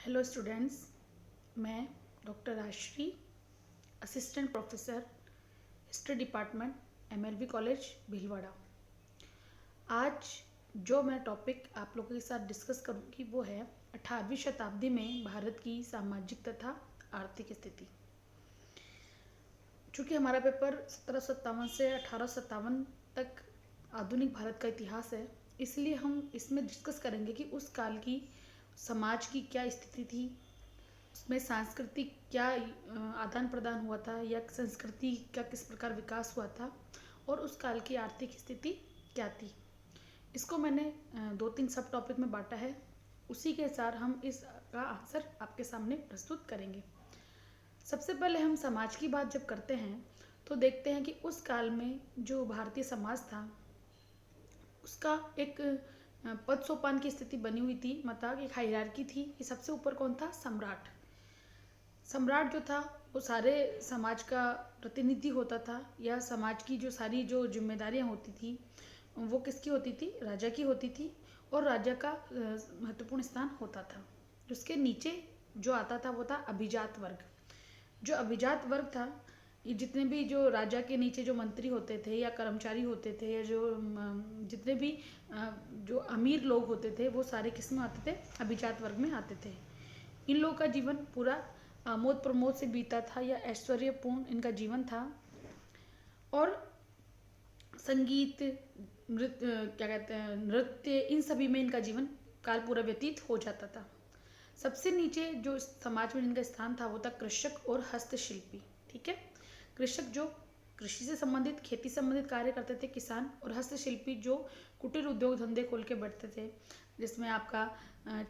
Hello students, मैं doctor Ashri, assistant professor history department MLV college Bhilwara. आज जो मैं टॉपिक आप लोगों के साथ डिस्कस करूंगी वो है 18वीं शताब्दी में भारत की सामाजिक तथा आर्थिक स्थिति। चूँकि हमारा पेपर 1757 से 1857 तक आधुनिक भारत का इतिहास है, इसलिए हम इसमें डिस्कस करेंगे कि उस काल की समाज की क्या स्थिति थी, उसमें सांस्कृतिक क्या आदान प्रदान हुआ था या संस्कृति का किस प्रकार विकास हुआ था, और उस काल की आर्थिक स्थिति क्या थी। इसको मैंने 2-3 सब टॉपिक में बांटा है। उसी के अनुसार हम इसका आंसर आपके सामने प्रस्तुत करेंगे। सबसे पहले हम समाज की बात जब करते हैं तो देखते हैं कि उस काल में जो भारतीय समाज था उसका एक पद सोपान की स्थिति बनी हुई थी। मतलब एक हायरार्की थी कि सबसे ऊपर कौन था? सम्राट। सम्राट जो था वो सारे समाज का प्रतिनिधि होता था, या समाज की जो सारी जो जिम्मेदारियां होती थी वो किसकी होती थी? राजा की होती थी। और राजा का महत्वपूर्ण स्थान होता था। उसके नीचे जो आता था वो था अभिजात वर्ग। जो अभिजात वर्ग था, ये जितने भी जो राजा के नीचे जो मंत्री होते थे या कर्मचारी होते थे या जो जितने भी जो अमीर लोग होते थे वो सारे किस में आते थे? अभिजात वर्ग में आते थे। इन लोगों का जीवन पूरा आमोद प्रमोद से बीता था या ऐश्वर्यपूर्ण इनका जीवन था। और संगीत, नृत्य, इन सभी में इनका जीवन काल पूरा व्यतीत हो जाता था। सबसे नीचे जो समाज में इनका स्थान था वो था कृषक और हस्तशिल्पी। ठीक है, कृषक जो कृषि से संबंधित, खेती संबंधित कार्य करते थे, किसान, और हस्तशिल्पी जो कुटीर उद्योग धंधे खोल के बैठते थे, जिसमें आपका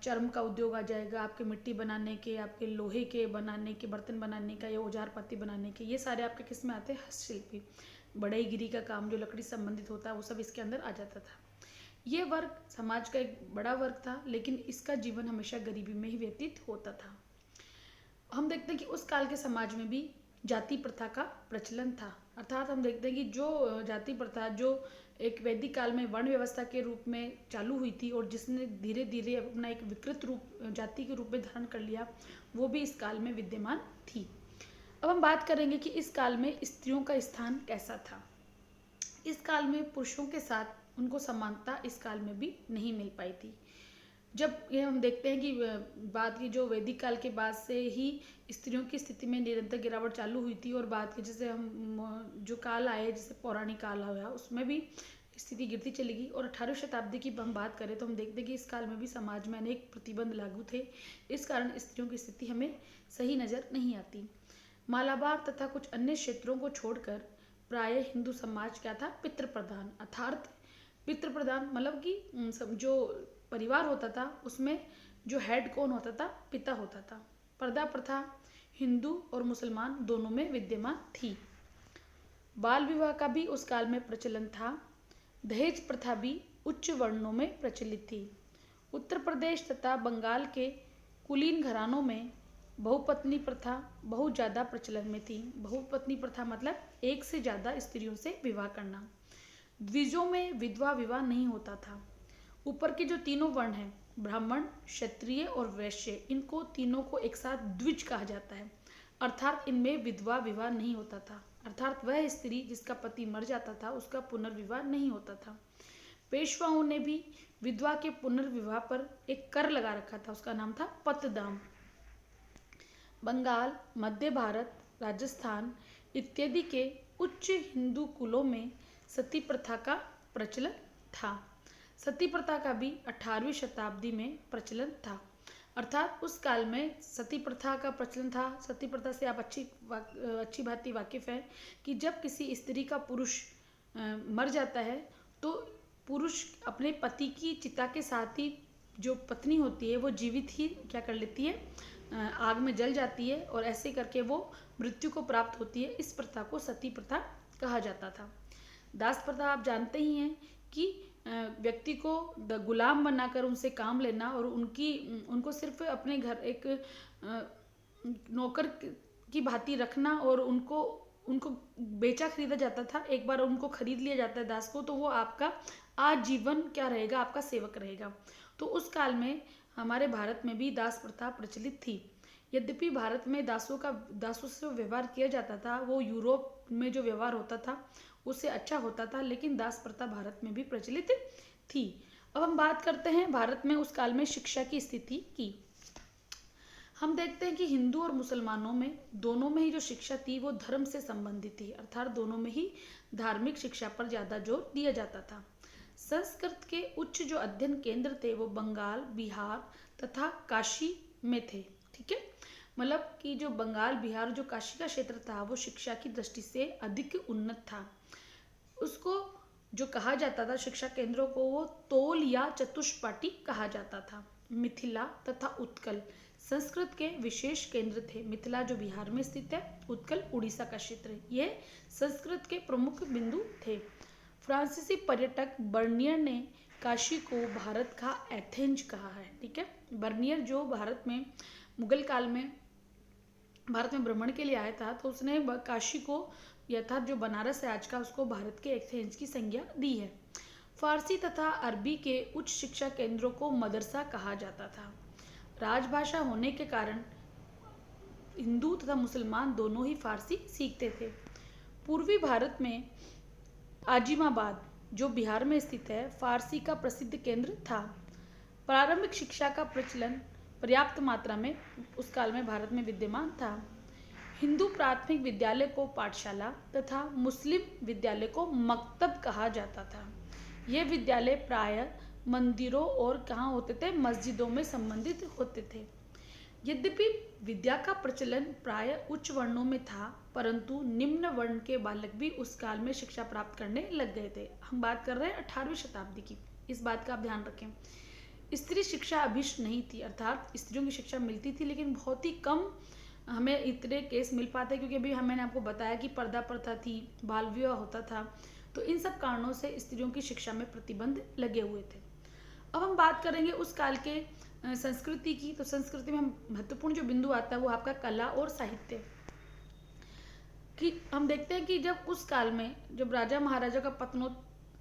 चर्म का उद्योग आ जाएगा, आपके मिट्टी बनाने के, आपके लोहे के बनाने के, बर्तन बनाने का या औजार पाती बनाने के, ये सारे आपके किस में आते हैं? हस्तशिल्पी। बढ़ईगिरी का काम जो लकड़ी संबंधित होता है वो सब इसके अंदर आ जाता था। ये वर्ग समाज का एक बड़ा वर्ग था, लेकिन इसका जीवन हमेशा गरीबी में ही व्यतीत होता था। हम देखते हैं कि उस काल के समाज में भी जाति प्रथा का प्रचलन था। अर्थात हम देखते हैं कि जो जाति प्रथा जो एक वैदिक काल में वर्ण व्यवस्था के रूप में चालू हुई थी और जिसने धीरे धीरे अपना एक विकृत रूप जाति के रूप में धारण कर लिया, वो भी इस काल में विद्यमान थी। अब हम बात करेंगे कि इस काल में स्त्रियों का स्थान कैसा था। इस काल में पुरुषों के साथ उनको समानता इस काल में भी नहीं मिल पाई थी। जब ये हम देखते हैं कि बाद की जो वैदिक काल के बाद से ही स्त्रियों की स्थिति में निरंतर गिरावट चालू हुई थी, और बाद के जैसे हम जो काल आए, जैसे पौराणिक काल आया, उसमें भी स्थिति गिरती चली गई। और 18वीं शताब्दी की हम बात करें तो हम देखते हैं कि इस काल में भी समाज में अनेक प्रतिबंध लागू थे। इस कारण स्त्रियों की स्थिति हमें सही नज़र नहीं आती। मालाबार तथा कुछ अन्य क्षेत्रों को छोड़कर प्रायः हिंदू समाज क्या था? पितृ प्रधान। अर्थात पितृ प्रधान मतलब कि जो परिवार होता था उसमें जो हेड कौन होता था? पिता होता था। पर्दा प्रथा हिंदू और मुसलमान दोनों में विद्यमान थी। बाल विवाह का भी उस काल में प्रचलन था। दहेज प्रथा भी उच्च वर्णों में प्रचलित थी। उत्तर प्रदेश तथा बंगाल के कुलीन घरानों में बहुपत्नी प्रथा बहुत ज़्यादा प्रचलन में थी। बहुपत्नी प्रथा मतलब एक से ज़्यादा स्त्रियों से विवाह करना। द्विजों में विधवा विवाह नहीं होता था। ऊपर के जो तीनों वर्ण हैं, ब्राह्मण, क्षत्रिय और वैश्य, इनको तीनों को एक साथ द्विज कहा जाता है। अर्थात इनमें विधवा विवाह नहीं होता था। अर्थात वह स्त्री जिसका पति मर जाता था उसका पुनर्विवाह नहीं होता था। पेशवाओं ने भी विधवा के पुनर्विवाह पर एक कर लगा रखा था, उसका नाम था पतदाम। बंगाल, मध्य भारत, राजस्थान इत्यादि के उच्च हिंदू कुलों में सती प्रथा का प्रचलन था। सती प्रथा का भी 18वीं शताब्दी में प्रचलन था। अर्थात उस काल में सती प्रथा का प्रचलन था। सती प्रथा से आप अच्छी भांति वाकिफ है कि जब किसी स्त्री का पुरुष मर जाता है तो पुरुष अपने पति की चिता के साथ ही जो पत्नी होती है वो जीवित ही क्या कर लेती है? आग में जल जाती है, और ऐसे करके वो मृत्यु को प्राप्त होती है। इस प्रथा को सती प्रथा कहा जाता था। दास प्रथा आप जानते ही हैं कि व्यक्ति को गुलाम बनाकर उनसे काम लेना और उनको सिर्फ अपने घर एक नौकर की भांति रखना, और उनको बेचा खरीदा जाता था। एक बार उनको खरीद लिया जाता है दास को, तो वो आपका आजीवन क्या रहेगा? आपका सेवक रहेगा। तो उस काल में हमारे भारत में भी दास प्रथा प्रचलित थी। यद्यपि भारत में दासों से जो व्यवहार किया जाता था वो यूरोप में जो व्यवहार होता था उससे अच्छा होता था, लेकिन दास प्रथा भारत में भी प्रचलित थी। अब हम बात करते हैं भारत में उस काल में शिक्षा की स्थिति की। हम देखते हैं कि हिंदू और मुसलमानों में दोनों में ही जो शिक्षा थी वो धर्म से संबंधित थी, अर्थात दोनों में ही धार्मिक शिक्षा पर ज़्यादा जोर दिया जाता था। संस्कृत के उच्च जो अध्ययन केंद्र थे वो बंगाल, बिहार तथा काशी में थे। ठीक है, मतलब कि जो बंगाल, बिहार, जो काशी का क्षेत्र था वो शिक्षा की दृष्टि से अधिक उन्नत था। उसको जो कहा जाता था शिक्षा केंद्रों को वो तोल या चतुष्पाटी कहा जाता था। मिथिला तथा उत्कल संस्कृत के विशेष केंद्र थे। मिथिला जो बिहार में स्थित है, उत्कल उड़ीसा का क्षेत्र है, ये संस्कृत के प्रमुख बिंदु थे। फ्रांसीसी पर्यटक बर्नियर ने काशी को भारत का एथेंस कहा है। ठीक है, बर्नियर जो भारत में मुगल काल में भारत में भ्रमण के लिए आया था, तो उसने काशी को यथार्थ जो बनारस है आज का, उसको भारत के एथेंस की संज्ञा दी है। फारसी तथा अरबी के उच्च शिक्षा केंद्रों को मदरसा कहा जाता था। राजभाषा होने के कारण हिंदू तथा मुसलमान दोनों ही फारसी सीखते थे। पूर्वी भारत में आजिमाबाद जो बिहार में स्थित है फारसी का प्रसिद्ध केंद्र था। प्रारंभिक शिक्षा का प्रचलन पर्याप्त मात्रा में उस काल में भारत में विद्यमान था। हिंदू प्राथमिक विद्यालय को पाठशाला तथा मुस्लिम विद्यालय को मकतब कहा जाता था। ये विद्यालय प्रायः मंदिरों और कहाँ होते थे, मस्जिदों में संबंधित होते थे। यद्यपि विद्या का प्रचलन प्रायः उच्च वर्णों में था, परंतु निम्न वर्ण के बालक भी उस काल में शिक्षा प्राप्त करने लग गए थे। हम बात कर रहे हैं 18वीं शताब्दी की, इस बात का आप ध्यान रखें। स्त्री शिक्षा अभिष्ट नहीं थी, अर्थात स्त्रियों की शिक्षा मिलती थी लेकिन बहुत ही कम हमें इतने केस मिल पाते, क्योंकि अभी मैंने आपको बताया कि पर्दा प्रथा थी, बाल विवाह होता था, तो इन सब कारणों से स्त्रियों की शिक्षा में प्रतिबंध लगे हुए थे। अब हम बात करेंगे उस काल के संस्कृति की। तो संस्कृति में महत्वपूर्ण जो बिंदु आता है वो आपका कला और साहित्य कि हम देखते हैं कि जब उस काल में जब राजा महाराजा का पतनों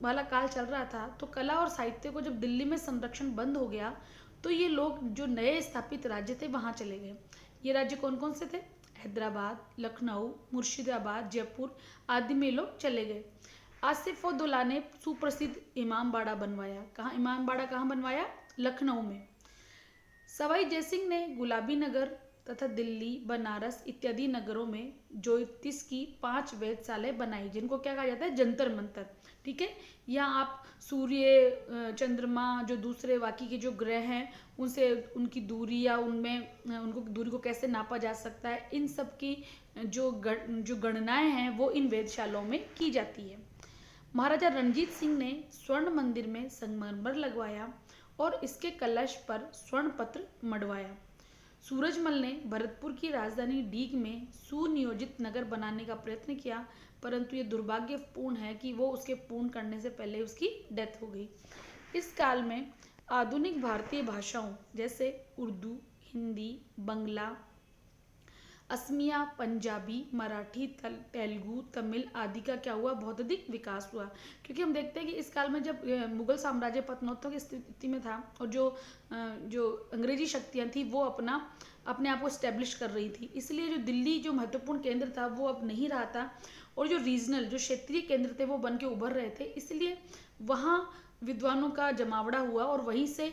वाला काल चल रहा था, तो कला और साहित्य को जब दिल्ली में संरक्षण बंद हो गया, तो ये लोग जो नए स्थापित राज्य थे वहाँ चले गए। ये राज्य कौन कौन से थे? हैदराबाद, लखनऊ, मुर्शिदाबाद, जयपुर आदि में लोग चले गए। आसिफउद्दौला ने सुप्रसिद्ध इमामबाड़ा बनवाया। कहाँ इमामबाड़ा कहाँ बनवाया? लखनऊ में। सवाई जयसिंह ने गुलाबी नगर तथा दिल्ली, बनारस इत्यादि नगरों में ज्योतिष की 5 वेधशालाएं बनाई, जिनको क्या कहा जाता है? जंतर मंतर। ठीक है, यहाँ आप सूर्य, चंद्रमा, जो दूसरे बाकी के जो ग्रह हैं उनसे उनकी दूरी या उनमें उनको दूरी को कैसे नापा जा सकता है, इन सब की जो गणनाएं हैं वो इन वेधशालाओं में की जाती है। महाराजा रणजीत सिंह ने स्वर्ण मंदिर में संगमरमर लगवाया और इसके कलश पर स्वर्ण पत्र मढ़वाया। सूरजमल ने भरतपुर की राजधानी डीग में सुनियोजित नगर बनाने का प्रयत्न किया, परंतु ये दुर्भाग्यपूर्ण है कि वो उसके पूर्ण करने से पहले उसकी डेथ हो गई। इस काल में आधुनिक भारतीय भाषाओं जैसे उर्दू, हिंदी, बंगला, असमिया, पंजाबी, मराठी, तेलुगु, तमिल आदि का क्या हुआ? बहुत अधिक विकास हुआ। क्योंकि हम देखते हैं कि इस काल में जब मुगल साम्राज्य पतनोत्तर की स्थिति में था और जो अंग्रेजी शक्तियाँ थी वो अपने आप को स्टैब्लिश कर रही थी, इसलिए जो दिल्ली जो महत्वपूर्ण केंद्र था वो अब नहीं रहा था, और जो रीजनल जो क्षेत्रीय केंद्र थे वो बन के उभर रहे थे, इसलिए वहाँ विद्वानों का जमावड़ा हुआ और वहीं से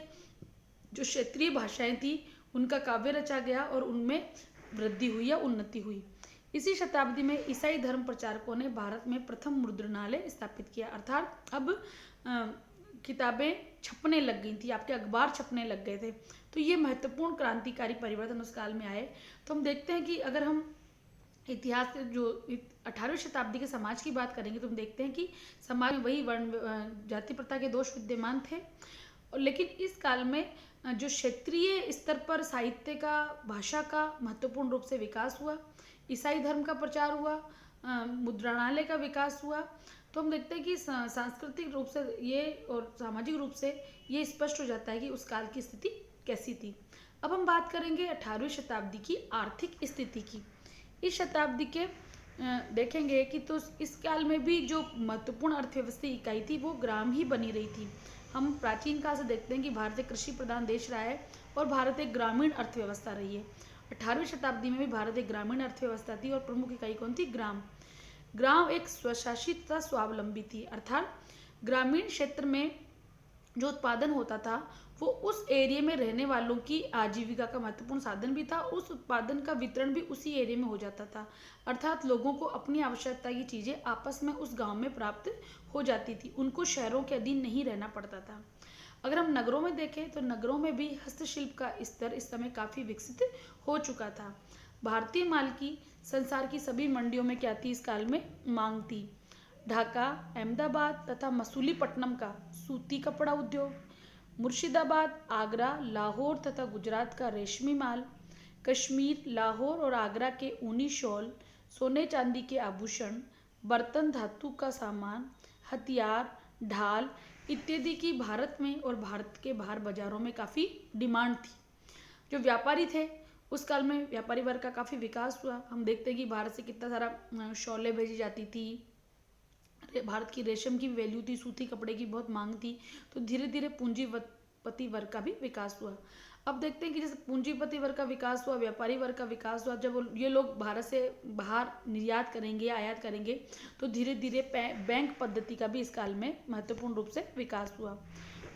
जो क्षेत्रीय भाषाएं थी उनका काव्य रचा गया और उनमें वृद्धि हुई या उन्नति हुई। इसी शताब्दी में ईसाई धर्म प्रचारकों ने भारत में प्रथम मुद्रणालय स्थापित किया, अर्थात अब किताबें छपने लग गई थी, आपके अखबार छपने लग गए थे। तो ये महत्वपूर्ण क्रांतिकारी परिवर्तन उस काल में आए। तो हम देखते हैं कि अगर हम इतिहास के जो 18वीं शताब्दी के समाज की बात करेंगे तो हम देखते हैं कि समाज में वही वर्ण जाति प्रथा के दोष विद्यमान थे, और लेकिन इस काल में जो क्षेत्रीय स्तर पर साहित्य का, भाषा का महत्वपूर्ण रूप से विकास हुआ, ईसाई धर्म का प्रचार हुआ, मुद्रणालय का विकास हुआ, तो हम देखते हैं कि सांस्कृतिक रूप से ये और सामाजिक रूप से ये स्पष्ट हो जाता है कि उस काल की स्थिति कैसी थी। अब हम बात करेंगे 18वीं शताब्दी की आर्थिक स्थिति की। इस शताब्दी के देखेंगे कि तो इस काल में भी जो महत्वपूर्ण अर्थव्यवस्था इकाई थी वो ग्राम ही बनी रही थी। हम प्राचीन काल से देखते हैं कि भारत एक कृषि प्रधान देश रहा है और भारत एक ग्रामीण अर्थव्यवस्था रही है। 18वीं शताब्दी में भी भारत एक ग्रामीण अर्थव्यवस्था थी और प्रमुख इकाई कौन थी? ग्राम। ग्राम एक स्वशासित तथा स्वावलंबी थी, अर्थात ग्रामीण क्षेत्र में जो उत्पादन होता था वो उस एरिया में रहने वालों की आजीविका का महत्वपूर्ण साधन भी था। उस उत्पादन का वितरण भी उसी एरिया में हो जाता था, अर्थात लोगों को अपनी आवश्यकता की चीजें आपस में उस गांव में प्राप्त हो जाती थी, उनको शहरों के अधीन नहीं रहना पड़ता था। अगर हम नगरों में देखें तो नगरों में भी हस्तशिल्प का स्तर इस समय काफी विकसित हो चुका था। भारतीय माल की संसार की सभी मंडियों में क्या थी? इस काल में मांग थी। ढाका, अहमदाबाद तथा मसूलीपट्टनम का सूती कपड़ा उद्योग, मुर्शिदाबाद, आगरा, लाहौर तथा गुजरात का रेशमी माल, कश्मीर, लाहौर और आगरा के ऊनी शॉल, सोने चांदी के आभूषण, बर्तन, धातु का सामान, हथियार, ढाल इत्यादि की भारत में और भारत के बाहर बाजारों में काफ़ी डिमांड थी। जो व्यापारी थे उस काल में व्यापारी वर्ग का काफ़ी विकास हुआ। हम देखते हैं कि भारत से कितना सारा शॉलें भेजी जाती थी, भारत की रेशम की वैल्यू थी, सूती कपड़े की बहुत मांग थी, तो धीरे धीरे पूंजीपति वर्ग का भी विकास हुआ। अब देखते हैं कि जैसे पूंजीपति वर्ग का विकास हुआ, व्यापारी वर्ग का विकास हुआ, जब ये लोग भारत से बाहर निर्यात करेंगे, आयात करेंगे, तो धीरे धीरे बैंक पद्धति का भी इस काल में महत्वपूर्ण रूप से विकास हुआ।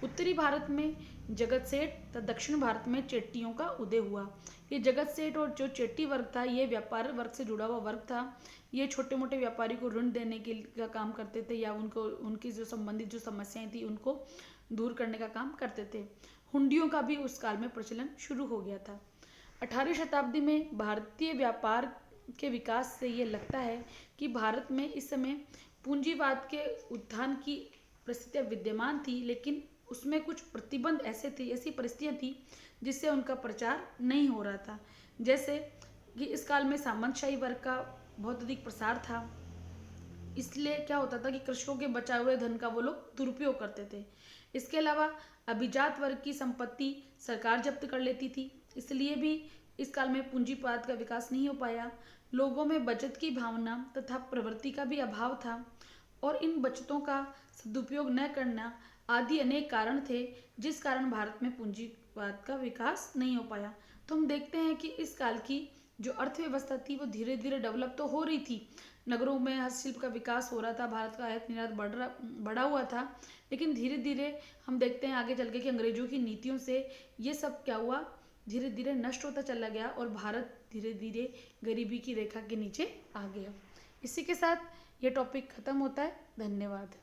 उत्तरी भारत में जगत सेठ तथा दक्षिण भारत में चेट्टियों का उदय हुआ। ये जगत सेठ और जो चेट्टी वर्ग था ये व्यापार वर्ग से जुड़ा हुआ वर्ग था। ये छोटे मोटे व्यापारी को ऋण देने के का काम करते थे या उनको उनकी जो संबंधित जो समस्याएं थी उनको दूर करने का काम करते थे। हुंडियों का भी उस काल में प्रचलन शुरू हो गया था। 18वीं शताब्दी में भारतीय व्यापार के विकास से ये लगता है कि भारत में इस समय पूंजीवाद के उत्थान की परिस्थितियां विद्यमान थी, लेकिन उसमें कुछ प्रतिबंध ऐसी परिस्थितियां थी जिससे उनका प्रचार नहीं हो रहा था। जैसे कि इस काल में सामंतशाही वर्ग का बहुत अधिक प्रसार था, इसलिए क्या होता था कि कृषकों के बचाए हुए धन का वो लोग दुरुपयोग करते थे। इसके अलावा अभिजात वर्ग की संपत्ति सरकार जब्त कर लेती थी, इसलिए भी इस काल में पूंजीवाद का विकास नहीं हो पाया। लोगों में बचत की भावना तथा प्रवृत्ति का भी अभाव था और इन बचतों का सदुपयोग न करना आदि अनेक कारण थे जिस कारण भारत में पूंजीवाद का विकास नहीं हो पाया। तो हम देखते हैं कि इस काल की जो अर्थव्यवस्था थी वो धीरे धीरे डेवलप तो हो रही थी, नगरों में हस्तशिल्प का विकास हो रहा था, भारत का आयात निर्यात बढ़ा हुआ था, लेकिन धीरे धीरे हम देखते हैं आगे चल के कि अंग्रेजों की नीतियों से ये सब क्या हुआ, धीरे धीरे नष्ट होता चला गया और भारत धीरे धीरे गरीबी की रेखा के नीचे आ गया। इसी के साथ ये टॉपिक खत्म होता है। धन्यवाद।